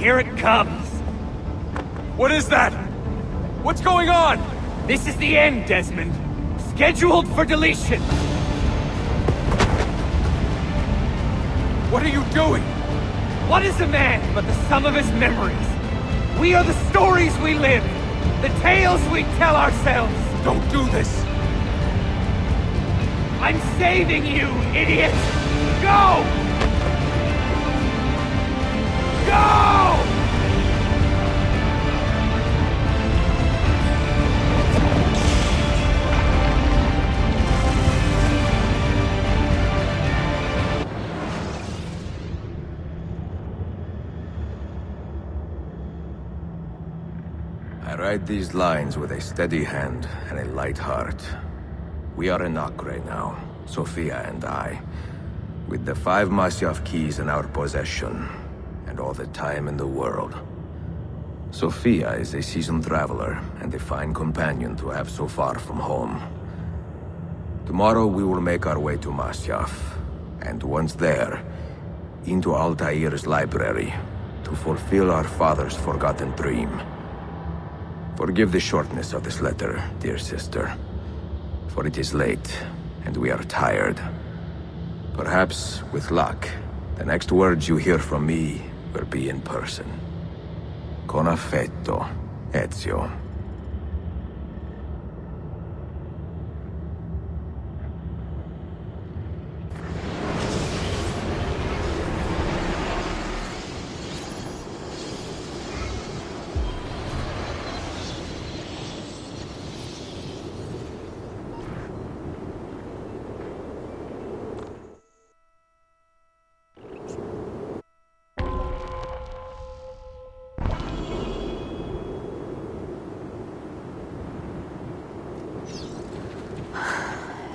Here it comes! What is that? What's going on? This is the end, Desmond. Scheduled for deletion. What are you doing? What is a man but the sum of his memories? We are the stories we live, the tales we tell ourselves. Don't do this! I'm saving you, idiot! Go! Go! I write these lines with a steady hand and a light heart. We are in Acre now, Sophia and I, with the 5 Masyaf keys in our possession, and all the time in the world. Sophia is a seasoned traveler, and a fine companion to have so far from home. Tomorrow we will make our way to Masyaf, and once there, into Altaïr's library, to fulfill our father's forgotten dream. Forgive the shortness of this letter, dear sister, for it is late, and we are tired. Perhaps, with luck, the next words you hear from me will be in person. Con affetto, Ezio.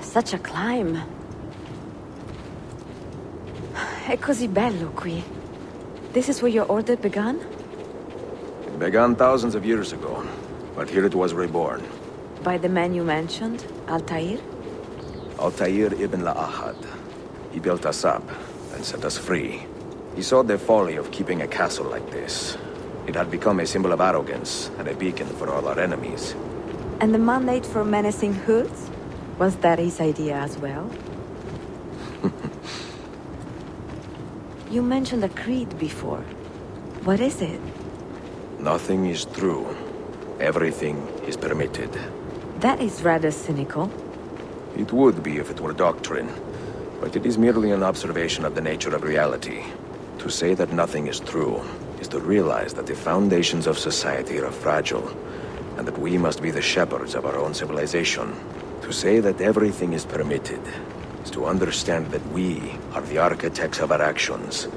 Such a climb. È così bello qui. This is where your order began? It began thousands of years ago, but here it was reborn. By the man you mentioned, Altaïr? Altaïr Ibn-La'Ahad. He built us up and set us free. He saw the folly of keeping a castle like this. It had become a symbol of arrogance and a beacon for all our enemies. And the mandate for menacing hoods? Was that his idea as well? You mentioned a creed before. What is it? Nothing is true. Everything is permitted. That is rather cynical. It would be if it were doctrine, but it is merely an observation of the nature of reality. To say that nothing is true is to realize that the foundations of society are fragile, and that we must be the shepherds of our own civilization. To say that everything is permitted is to understand that we are the architects of our actions,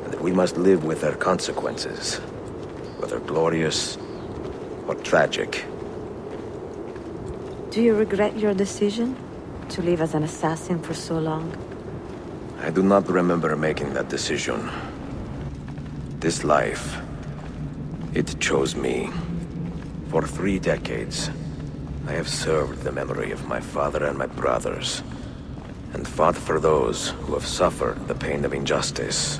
and that we must live with their consequences, whether glorious or tragic. Do you regret your decision to live as an assassin for so long? I do not remember making that decision. This life, it chose me. For 3 decades, I have served the memory of my father and my brothers, and fought for those who have suffered the pain of injustice.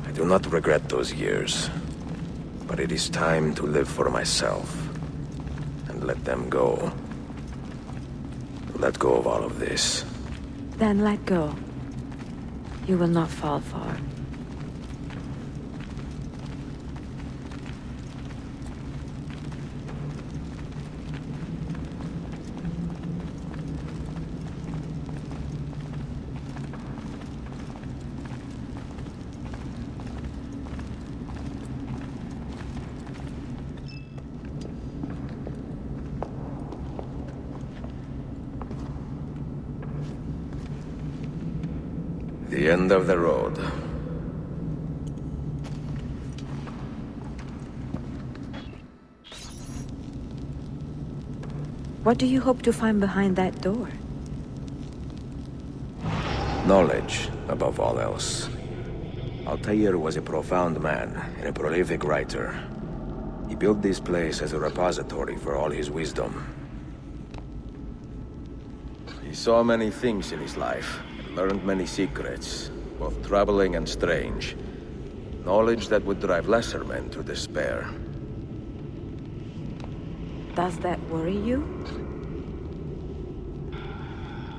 I do not regret those years, but it is time to live for myself, and let them go. Let go of all of this. Then let go. You will not fall far. The end of the road. What do you hope to find behind that door? Knowledge, above all else. Altaïr was a profound man and a prolific writer. He built this place as a repository for all his wisdom. He saw many things in his life, and learned many secrets, both troubling and strange. Knowledge that would drive lesser men to despair. Does that worry you?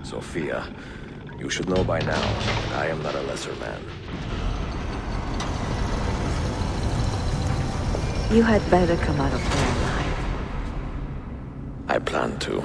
Sophia, you should know by now that I am not a lesser man. You had better come out of there alive. I plan to.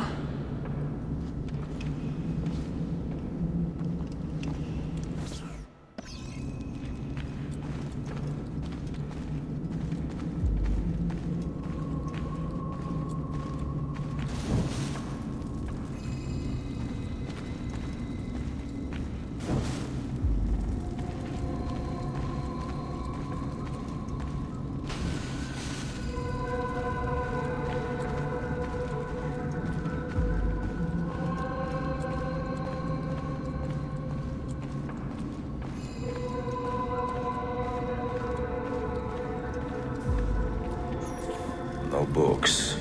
No books.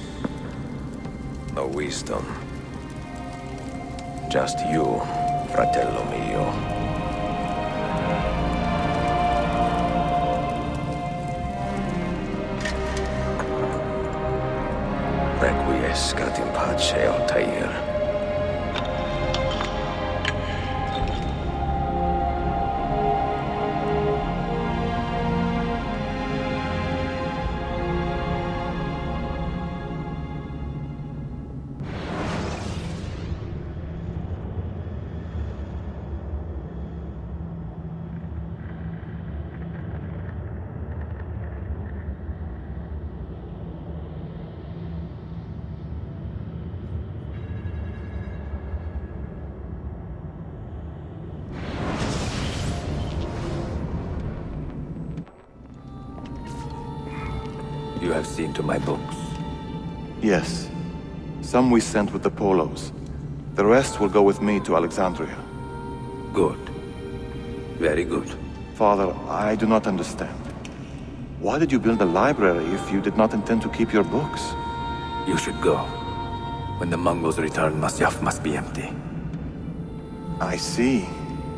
No wisdom. Just you, fratello mio. Requiescat in pace, Altaïr. You have seen to my books. Yes. Some we sent with the Polos. The rest will go with me to Alexandria. Good. Very good. Father, I do not understand. Why did you build a library if you did not intend to keep your books? You should go. When the Mongols return, Masyaf must be empty. I see.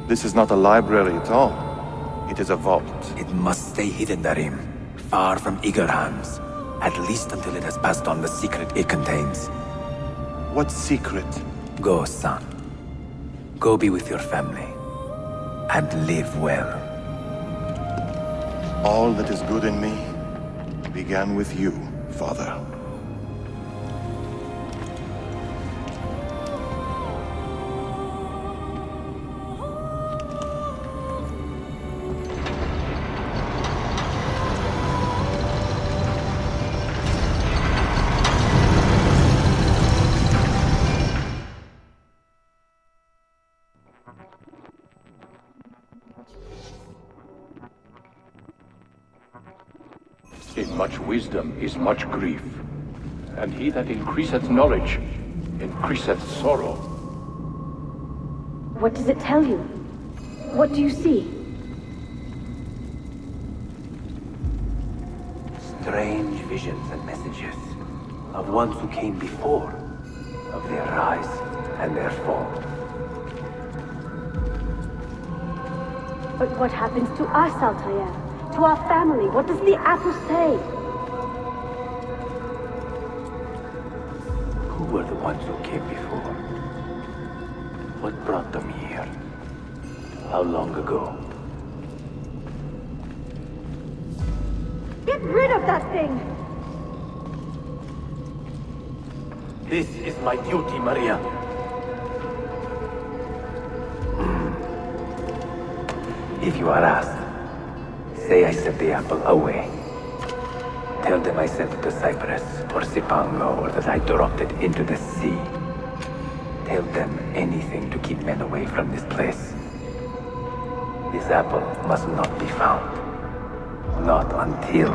This is not a library at all. It is a vault. It must stay hidden, Darim. Far from eager hands. At least until it has passed on the secret it contains. What secret? Go, son. Go be with your family. And live well. All that is good in me began with you, Father. In much wisdom is much grief, and he that increaseth knowledge increaseth sorrow. What does it tell you? What do you see? Strange visions and messages of ones who came before, of their rise and their fall. But what happens to us, Altaïr? To our family? What does the apple say? Who were the ones who came before? What brought them here? How long ago? Get rid of that thing! This is my duty, Maria. If you are asked, say I sent the apple away. Tell them I sent it to Cyprus, or Cipango, or that I dropped it into the sea. Tell them anything to keep men away from this place. This apple must not be found. Not until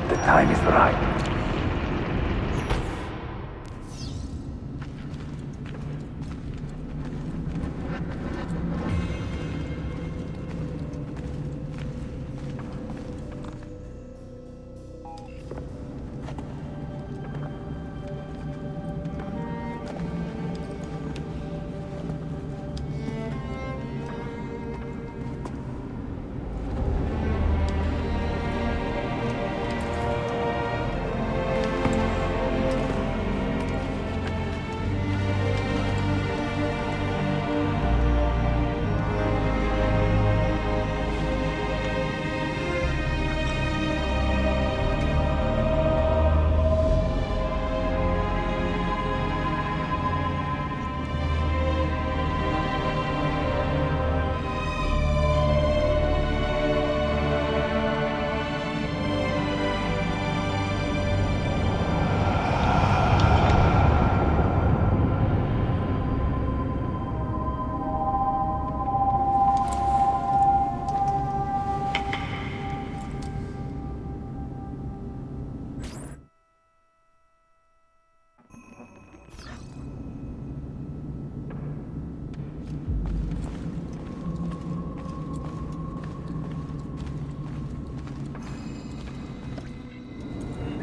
the time is right.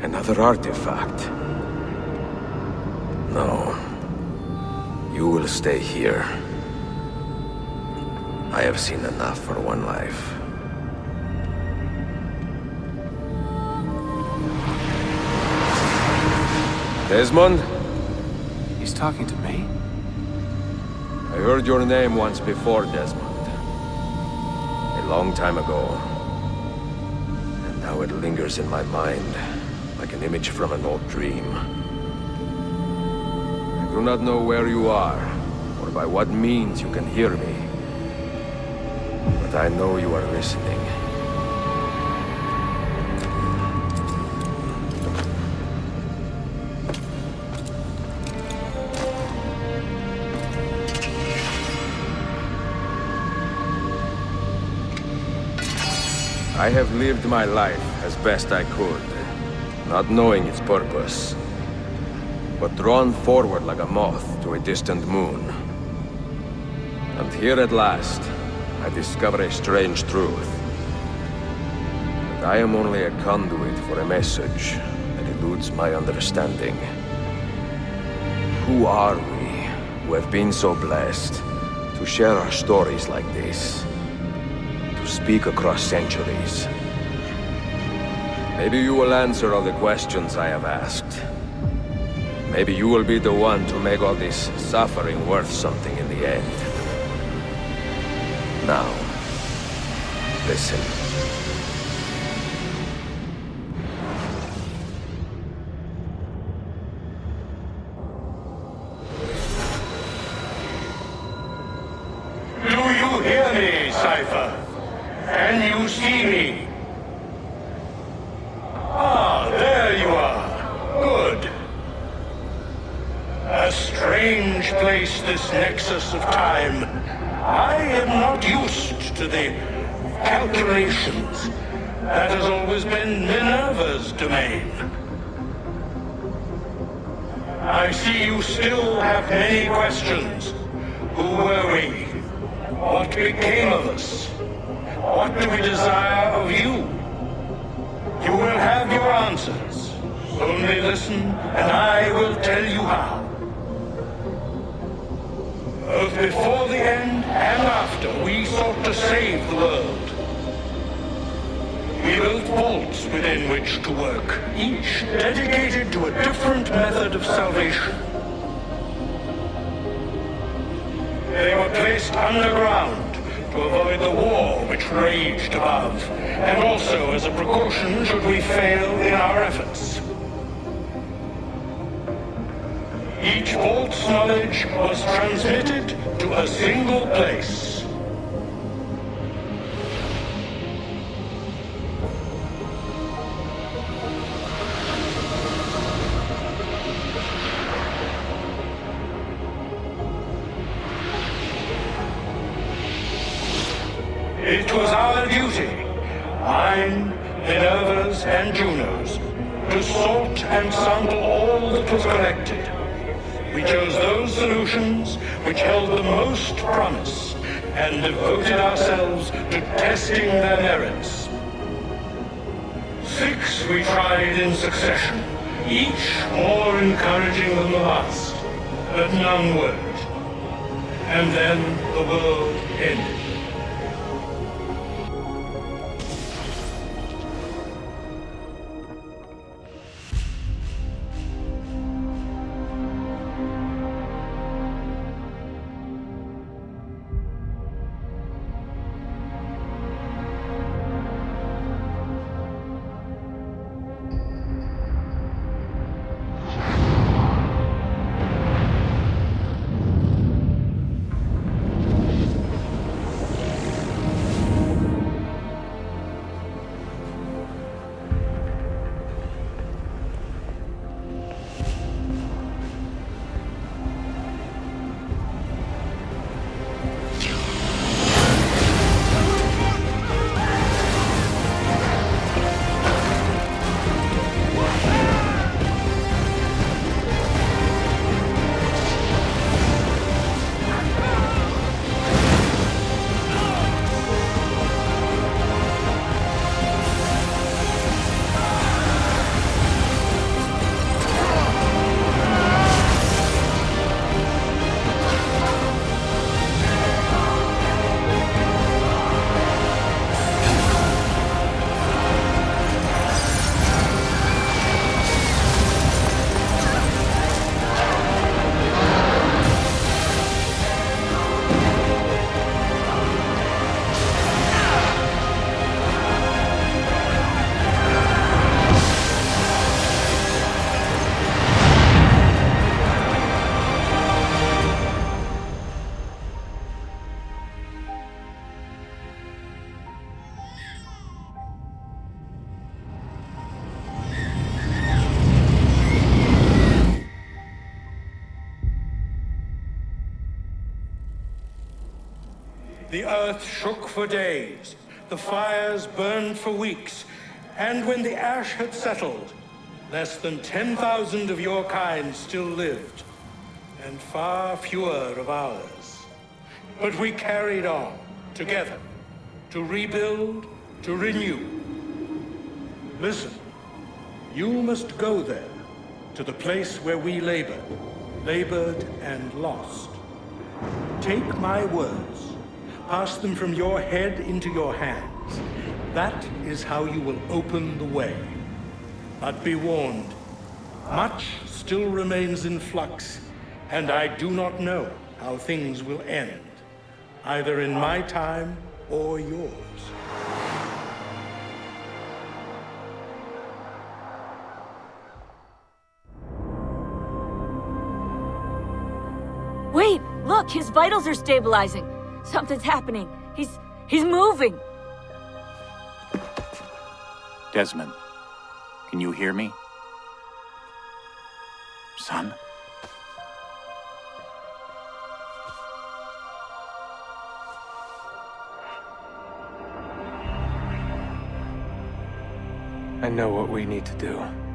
Another artifact. No. You will stay here. I have seen enough for one life. Desmond? He's talking to me? I heard your name once before, Desmond. A long time ago. And now it lingers in my mind, like an image from an old dream. I do not know where you are, or by what means you can hear me. But I know you are listening. I have lived my life as best I could, not knowing its purpose, but drawn forward like a moth to a distant moon. And here at last, I discover a strange truth. That I am only a conduit for a message that eludes my understanding. Who are we, who have been so blessed, to share our stories like this? Speak across centuries. Maybe you will answer all the questions I have asked. Maybe you will be the one to make all this suffering worth something in the end. Now, listen. Do you hear me, Cypher? Can you see me? Ah, there you are. Good. A strange place, this nexus of time. I am not used to the calculations. That has always been Minerva's domain. I see you still have many questions. Who were we? What became of us? What do we desire of you? You will have your answers. Only listen, and I will tell you how. Both before the end and after, we sought to save the world. We built vaults within which to work, each dedicated to a different method of salvation. They were placed underground to avoid the war which raged above, and also as a precaution should we fail in our efforts. Each vault's knowledge was transmitted to a single place. It was our duty, mine, Minerva's, and Juno's, to sort and sample all that was collected. We chose those solutions which held the most promise, and devoted ourselves to testing their merits. 6 we tried in succession, each more encouraging than the last, but none worked. And then the world ended. the earth shook for days, the fires burned for weeks, and when the ash had settled, less than 10,000 of your kind still lived, and far fewer of ours. But we carried on, together, to rebuild, to renew. Listen, you must go there, to the place where we labored and lost. Take my words, pass them from your head into your hands. That is how you will open the way. But be warned, much still remains in flux, and I do not know how things will end, either in my time or yours. Wait! Look! His vitals are stabilizing! Something's happening! He's moving! Desmond, can you hear me? Son? I know what we need to do.